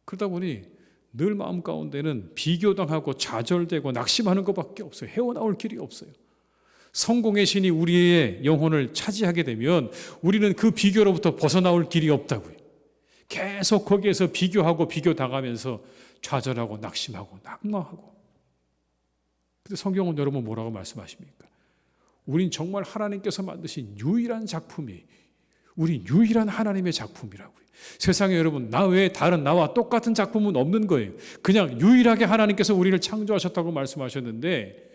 그러다 보니 늘 마음 가운데는 비교당하고 좌절되고 낙심하는 것밖에 없어요. 헤어나올 길이 없어요. 성공의 신이 우리의 영혼을 차지하게 되면 우리는 그 비교로부터 벗어나올 길이 없다고요. 계속 거기에서 비교하고 비교당하면서 좌절하고 낙심하고 낙망하고. 근데 성경은 여러분 뭐라고 말씀하십니까? 우린 정말 하나님께서 만드신 유일한 작품이, 우리 유일한 하나님의 작품이라고요. 세상에 여러분, 나 외에 다른 나와 똑같은 작품은 없는 거예요. 그냥 유일하게 하나님께서 우리를 창조하셨다고 말씀하셨는데,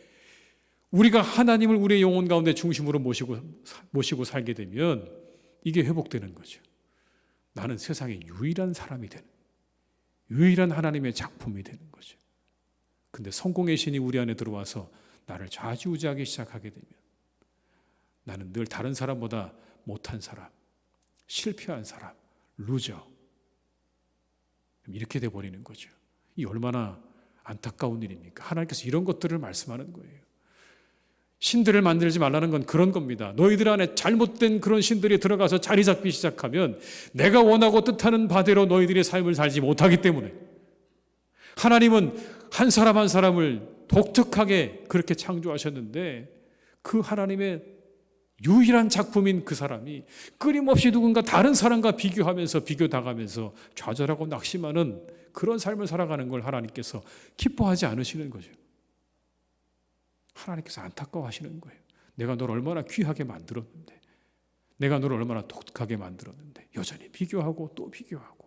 우리가 하나님을 우리의 영혼 가운데 중심으로 모시고 살게 되면 이게 회복되는 거죠. 나는 세상에 유일한 사람이 되는, 유일한 하나님의 작품이 되는 거죠. 근데 성공의 신이 우리 안에 들어와서 나를 좌지우지하기 시작하게 되면 나는 늘 다른 사람보다 못한 사람, 실패한 사람, 루저, 이렇게 돼버리는 거죠. 이 얼마나 안타까운 일입니까? 하나님께서 이런 것들을 말씀하는 거예요. 신들을 만들지 말라는 건 그런 겁니다. 너희들 안에 잘못된 그런 신들이 들어가서 자리 잡기 시작하면 내가 원하고 뜻하는 바대로 너희들의 삶을 살지 못하기 때문에, 하나님은 한 사람 한 사람을 독특하게 그렇게 창조하셨는데 그 하나님의 유일한 작품인 그 사람이 끊임없이 누군가 다른 사람과 비교하면서 비교당하면서 좌절하고 낙심하는 그런 삶을 살아가는 걸 하나님께서 기뻐하지 않으시는 거죠. 하나님께서 안타까워하시는 거예요. 내가 너를 얼마나 귀하게 만들었는데, 내가 너를 얼마나 독특하게 만들었는데 여전히 비교하고 또 비교하고.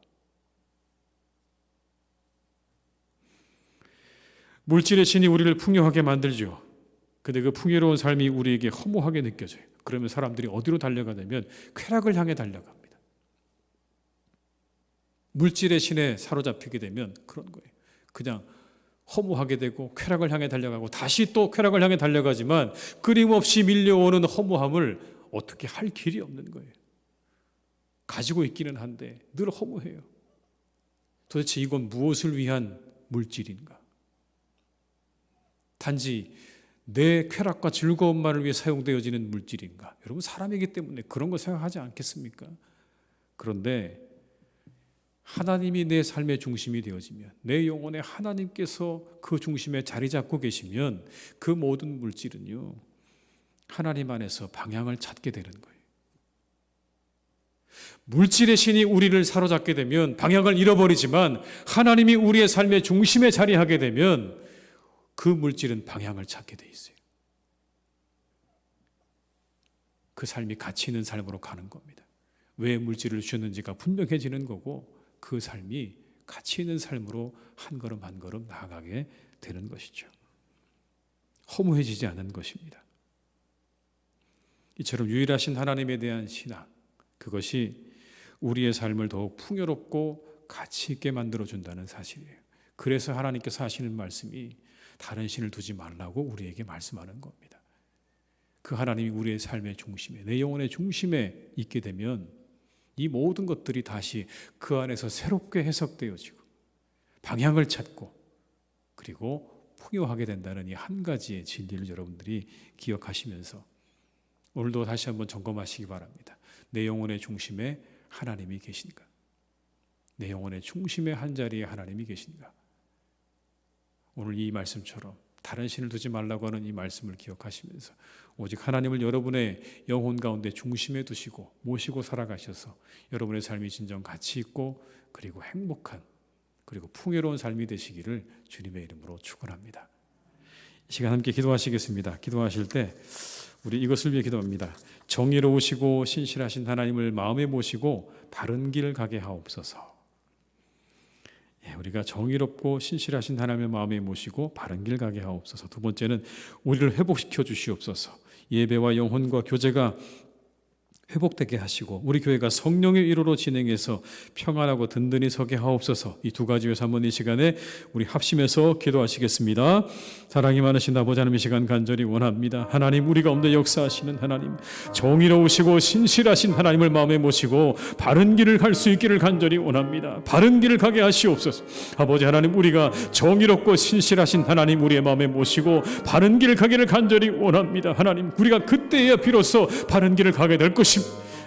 물질의 신이 우리를 풍요하게 만들죠. 근데 그 풍요로운 삶이 우리에게 허무하게 느껴져요. 그러면 사람들이 어디로 달려가냐면 쾌락을 향해 달려갑니다. 물질의 신에 사로잡히게 되면 그런 거예요. 그냥 허무하게 되고 쾌락을 향해 달려가고 다시 또 쾌락을 향해 달려가지만 끊임없이 밀려오는 허무함을 어떻게 할 길이 없는 거예요. 가지고 있기는 한데 늘 허무해요. 도대체 이건 무엇을 위한 물질인가? 단지 내 쾌락과 즐거움만을 위해 사용되어지는 물질인가? 여러분, 사람이기 때문에 그런 거 생각하지 않겠습니까? 그런데 하나님이 내 삶의 중심이 되어지면, 내 영혼에 하나님께서 그 중심에 자리 잡고 계시면 그 모든 물질은요, 하나님 안에서 방향을 찾게 되는 거예요. 물질의 신이 우리를 사로잡게 되면 방향을 잃어버리지만 하나님이 우리의 삶의 중심에 자리하게 되면 그 물질은 방향을 찾게 돼 있어요. 그 삶이 가치 있는 삶으로 가는 겁니다. 왜 물질을 주셨는지가 분명해지는 거고 그 삶이 가치 있는 삶으로 한 걸음 한 걸음 나아가게 되는 것이죠. 허무해지지 않은 것입니다. 이처럼 유일하신 하나님에 대한 신앙, 그것이 우리의 삶을 더욱 풍요롭고 가치 있게 만들어준다는 사실이에요. 그래서 하나님께서 하시는 말씀이 다른 신을 두지 말라고 우리에게 말씀하는 겁니다. 그 하나님이 우리의 삶의 중심에, 내 영혼의 중심에 있게 되면 이 모든 것들이 다시 그 안에서 새롭게 해석되어지고 방향을 찾고 그리고 풍요하게 된다는 이 한 가지의 진리를 여러분들이 기억하시면서 오늘도 다시 한번 점검하시기 바랍니다. 내 영혼의 중심에 하나님이 계신가? 내 영혼의 중심의 한자리에 하나님이 계신가? 오늘 이 말씀처럼 다른 신을 두지 말라고 하는 이 말씀을 기억하시면서 오직 하나님을 여러분의 영혼 가운데 중심에 두시고 모시고 살아가셔서 여러분의 삶이 진정 가치 있고 그리고 행복한 그리고 풍요로운 삶이 되시기를 주님의 이름으로 축원합니다. 이 시간 함께 기도하시겠습니다. 기도하실 때 우리 이것을 위해 기도합니다. 정의로우시고 신실하신 하나님을 마음에 모시고 바른 길 가게 하옵소서. 우리가 정의롭고 신실하신 하나님을 마음에 모시고 바른 길 가게 하옵소서. 두 번째는 우리를 회복시켜 주시옵소서. 예배와 영혼과 교제가 회복되게 하시고 우리 교회가 성령의 위로로 진행해서 평안하고 든든히 서게 하옵소서. 이 두 가지 위해서 한번 이 시간에 우리 합심해서 기도하시겠습니다. 사랑이 많으신 아버지 하나님, 이 시간 간절히 원합니다. 하나님, 우리 가운데 역사하시는 하나님, 정의로우시고 신실하신 하나님을 마음에 모시고 바른 길을 갈 수 있기를 간절히 원합니다. 바른 길을 가게 하시옵소서. 아버지 하나님, 우리가 정의롭고 신실하신 하나님 우리의 마음에 모시고 바른 길을 가기를 간절히 원합니다. 하나님, 우리가 그때야 비로소 바른 길을 가게 될 것입니다.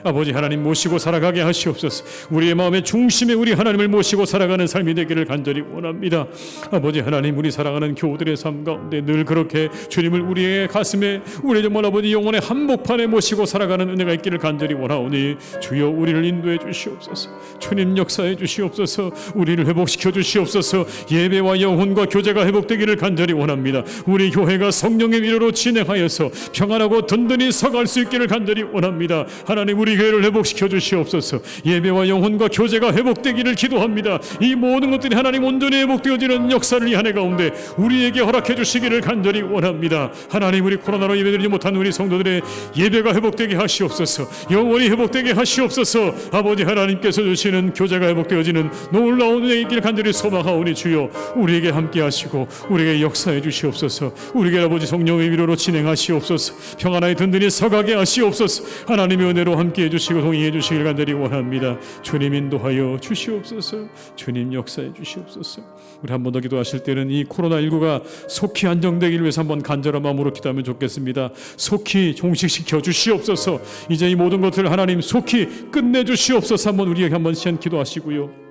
아버지 하나님, 모시고 살아가게 하시옵소서. 우리의 마음의 중심에 우리 하나님을 모시고 살아가는 삶이 되기를 간절히 원합니다. 아버지 하나님, 우리 사랑하는 교우들의 삶 가운데 늘 그렇게 주님을 우리의 가슴에, 우리 정말 아버지 영혼의 한복판에 모시고 살아가는 은혜가 있기를 간절히 원하오니 주여 우리를 인도해 주시옵소서. 주님 역사해 주시옵소서. 우리를 회복시켜 주시옵소서. 예배와 영혼과 교제가 회복되기를 간절히 원합니다. 우리 교회가 성령의 위로로 진행하여서 평안하고 든든히 서갈 수 있기를 간절히 원합니다. 하나님, 우리 교회를 회복시켜 주시옵소서. 예배와 영혼과 교제가 회복되기를 기도합니다. 이 모든 것들이 하나님 온전히 회복되어지는 역사를 이 한 해 가운데 우리에게 허락해 주시기를 간절히 원합니다. 하나님, 우리 코로나로 예배드리지 못한 우리 성도들의 예배가 회복되게 하시옵소서. 영원히 회복되게 하시옵소서. 아버지 하나님께서 주시는 교제가 회복되어지는 놀라운 은혜가 있기를 간절히 소망하오니 주여 우리에게 함께 하시고 우리에게 역사해 주시옵소서. 우리에게 아버지 성령의 위로로 진행하시옵소서. 평안하게 든든히 서가게 하시옵소서. 하나님의 은혜로 함께 해주시고 동행해 주시길 간절히 원합니다. 주님 인도하여 주시옵소서. 주님 역사해 주시옵소서. 우리 한 번 더 기도하실 때는 이 코로나19가 속히 안정되기를 위해서 한번 간절한 마음으로 기도하면 좋겠습니다. 속히 종식시켜 주시옵소서. 이제 이 모든 것을 하나님 속히 끝내 주시옵소서. 한번 우리에게 한번 시간 기도하시고요.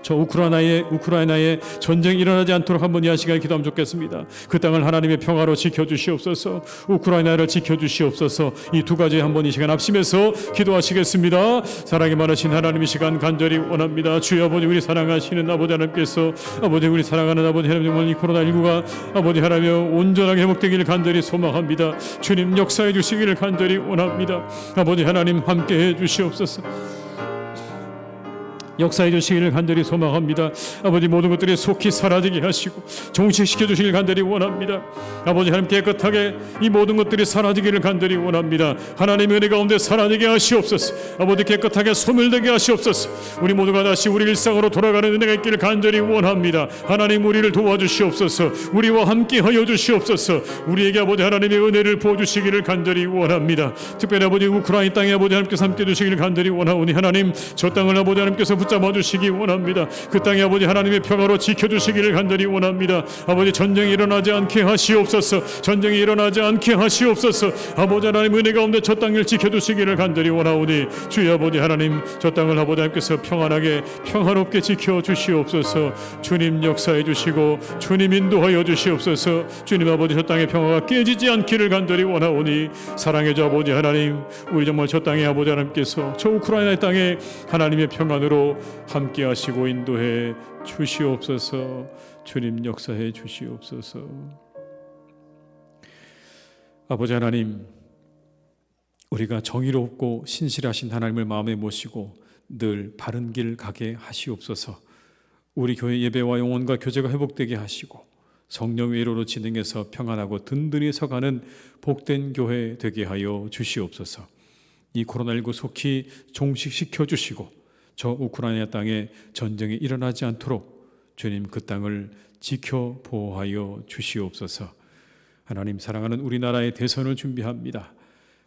저 우크라이나에 전쟁이 일어나지 않도록 한번 이 시간에 기도하면 좋겠습니다. 그 땅을 하나님의 평화로 지켜주시옵소서. 우크라이나를 지켜주시옵소서. 이 두 가지 한번 이 시간 합심해서 기도하시겠습니다. 사랑이 많으신 하나님, 이 시간 간절히 원합니다. 주여 아버지, 우리 사랑하시는 아버지 하나님께서, 아버지 우리 사랑하는 아버지 하나님, 정말 이 코로나19가 아버지 하나님 온전하게 회복되기를 간절히 소망합니다. 주님 역사해 주시기를 간절히 원합니다. 아버지 하나님 함께해 주시옵소서. 역사해 주시기를 간절히 소망합니다. 아버지, 모든 것들이 속히 사라지게 하시고 종식시켜 주시길 간절히 원합니다. 아버지 하나님, 깨끗하게 이 모든 것들이 사라지기를 간절히 원합니다. 하나님의 은혜 가운데 사라지게 하시옵소서. 아버지, 깨끗하게 소멸되게 하시옵소서. 우리 모두가 다시 우리 일상으로 돌아가는 은혜가 있기를 간절히 원합니다. 하나님, 우리를 도와주시옵소서. 우리와 함께 하여 주시옵소서. 우리에게 아버지 하나님의 은혜를 부어주시기를 간절히 원합니다. 특별히 아버지 우크라이나 땅에 아버지 하나님께서 함께 주시기를 간절히 원하오니 하나님, 저 땅을 아버지 하나님께서 붙잡아 주시기 원합니다. 그 땅에 아버지 하나님의 평화로 지켜주시기를 간절히 원합니다. 아버지, 전쟁이 일어나지 않게 하시옵소서. 전쟁이 일어나지 않게 하시옵소서. 아버지 하나님, 은혜 가운데 저 땅을 지켜주시기를 간절히 원하오니 주여 아버지 하나님, 저 땅을 아버지 하나님께서 평안하게 평화롭게 지켜주시옵소서. 주님 역사해 주시고 주님 인도하여 주시옵소서. 주님 아버지, 저 땅의 평화가 깨지지 않기를 간절히 원하오니 사랑해 주 아버지 하나님, 우리 정말 저 땅에 아버지 하나님께서 저 우크라이나 땅에 하나님의 평안으로 함께 하시고 인도해 주시옵소서. 주님 역사해 주시옵소서. 아버지 하나님, 우리가 정의롭고 신실하신 하나님을 마음에 모시고 늘 바른 길 가게 하시옵소서. 우리 교회 예배와 영혼과 교제가 회복되게 하시고 성령의 위로로 진행해서 평안하고 든든히 서가는 복된 교회 되게 하여 주시옵소서. 이 코로나19 속히 종식시켜 주시고 저 우크라이나 땅에 전쟁이 일어나지 않도록 주님 그 땅을 지켜 보호하여 주시옵소서. 하나님, 사랑하는 우리나라의 대선을 준비합니다.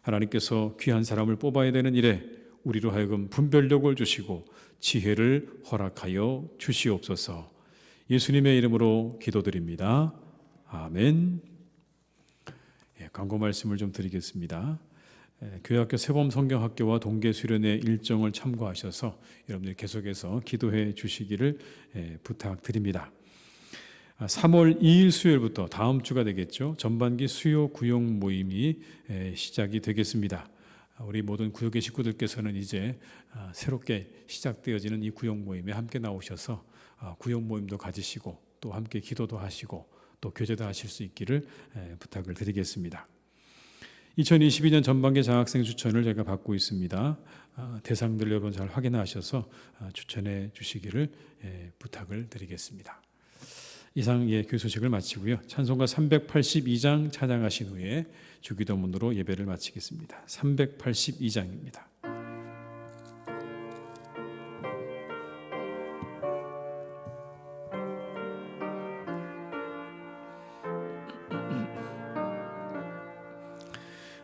하나님께서 귀한 사람을 뽑아야 되는 일에 우리로 하여금 분별력을 주시고 지혜를 허락하여 주시옵소서. 예수님의 이름으로 기도드립니다. 아멘. 광고 말씀을 좀 드리겠습니다. 교회학교 세범성경학교와 동계수련회 일정을 참고하셔서 여러분들이 계속해서 기도해 주시기를 부탁드립니다. 3월 2일 수요일부터 다음 주가 되겠죠. 전반기 수요 구역 모임이 시작이 되겠습니다. 우리 모든 구역의 식구들께서는 이제 새롭게 시작되어지는 이 구역 모임에 함께 나오셔서 구역 모임도 가지시고 또 함께 기도도 하시고 또 교제도 하실 수 있기를 부탁을 드리겠습니다. 2022년 전반기 장학생 추천을 제가 받고 있습니다. 대상들 여러분 잘 확인하셔서 추천해 주시기를 부탁을 드리겠습니다. 이상 교회 소식을 마치고요. 찬송가 382장 찬양하신 후에 주기도문으로 예배를 마치겠습니다. 382장입니다.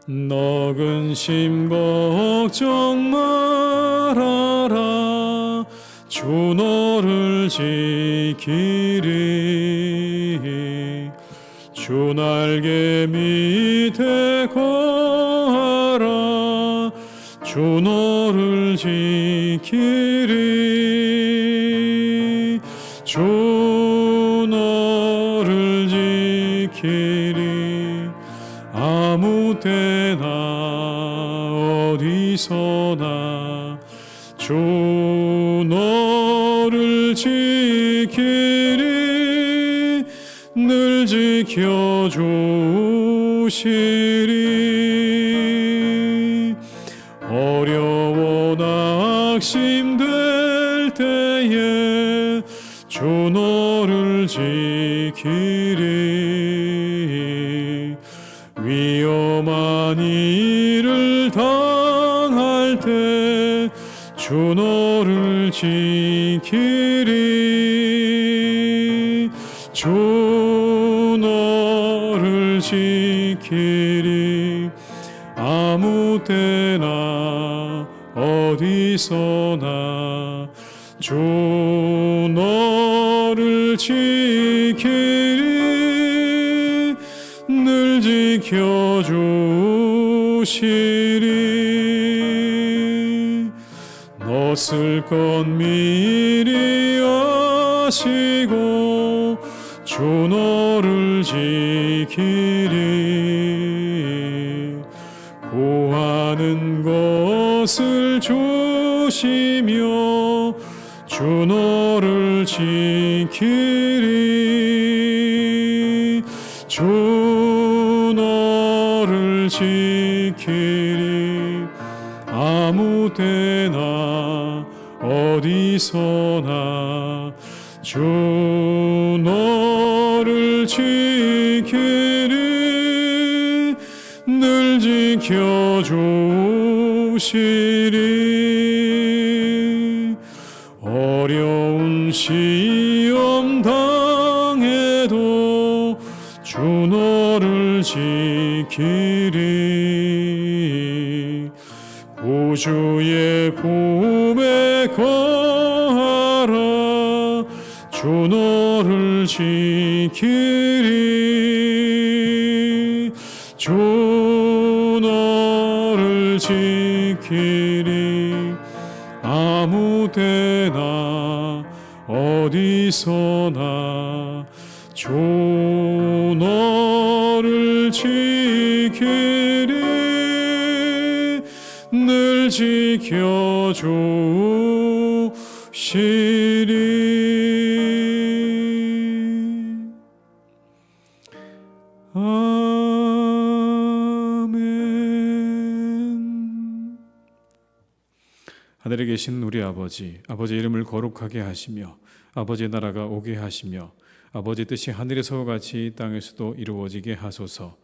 너 근심 걱정 말아라 주 너를 지키리 주 날개 밑에 거하라 주 너를 지키리 주 너를 지키리 아무 때나 어디서나 주 너를 지키리 늘 지켜주시리 어려워 낙심될 때에 주 너를 지키리 위험한 일을 당할 때 주 너를 지키리 주 너를 지키리 아무 때나 어디서나 주 너를 지키리 늘 지켜주시리 넣었을 것 미리 아시고 주 너를 지키리 구하는 것을 주시며 주 너를 지키리 주 너를 지키리 아무 때나 어디서나 주 너를 지키리 늘 지켜주시리 어려운 시험 당해도 주 너를 지키리 구주의 품에 거하라 주 너를 지키리 주 너를 지키리 아무 때나 어디서나 주 너를 지키리 늘 지켜주시리 아멘. 하늘에 계신 우리 아버지 이름을 거룩하게 하시며 아버지의 나라가 오게 하시며 아버지의 뜻이 하늘에서와 같이 땅에서도 이루어지게 하소서.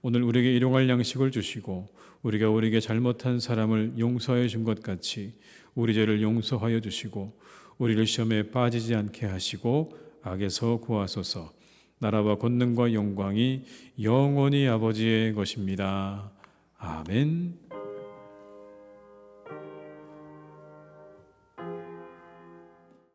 오늘 우리에게 일용할 양식을 주시고 우리가 우리에게 잘못한 사람을 용서하여 준 것 같이 우리 죄를 용서하여 주시고 우리를 시험에 빠지지 않게 하시고 악에서 구하소서. 나라와 권능과 영광이 영원히 아버지의 것입니다. 아멘.